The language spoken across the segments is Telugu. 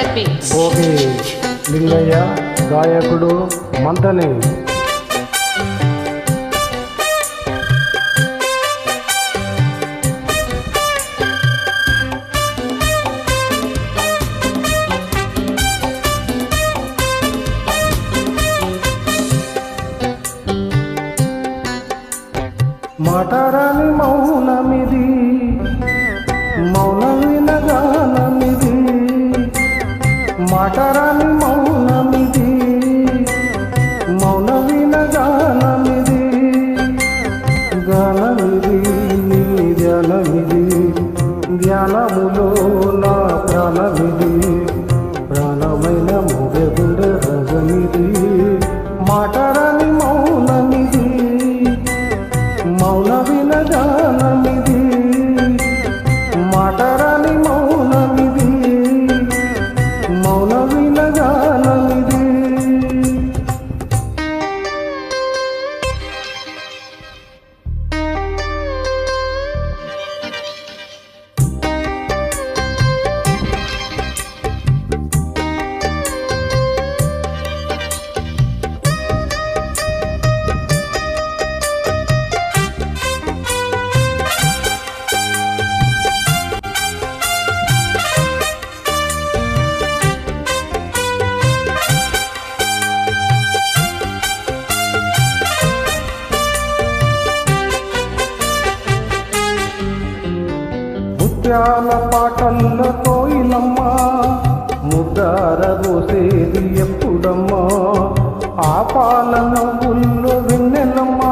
ఓకే లింగయ్య గాయకుడు మంతని మాటరాని మౌనమిది మౌనం వినగానమిది మాటరాని మౌనమిది మౌన వినగానమిది గానమిది నీ ధ్యానమిది ధ్యానములో నా ప్రాణమిది ప్రాణమైన మొగగుండె రగమిది మాటరాని మౌనమిది మౌన వినగానమిది మాటరాని మౌనమిది మౌన వినగానమిది ముత్యాల పాటల్లో కోయిలమ్మ ముద్దార దోసేది ఎప్పుడమ్మా ఆ పాల నవ్వుల్లో వెన్నెలమ్మ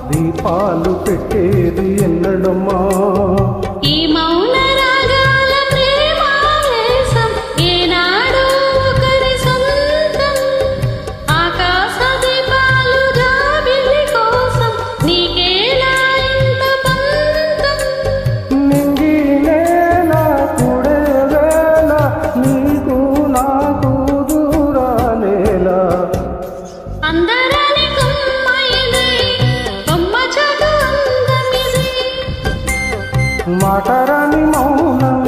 దీపాలు పెట్టేది ఎన్నడమ్మా ఈ మౌన రాగాల ప్రేమావేశం ఏనాడు ఒకరి సొంతం ఆకాశ దీపాలు జాబిలి కోసం నీకేలా ఇంత పంతం నింగి నేల కుడే వేళ నీకు నాకు దూరానేలా అందరని కొమ్మ ఇది కొమ్మ చాటు అందమిది మాటరాని మౌనం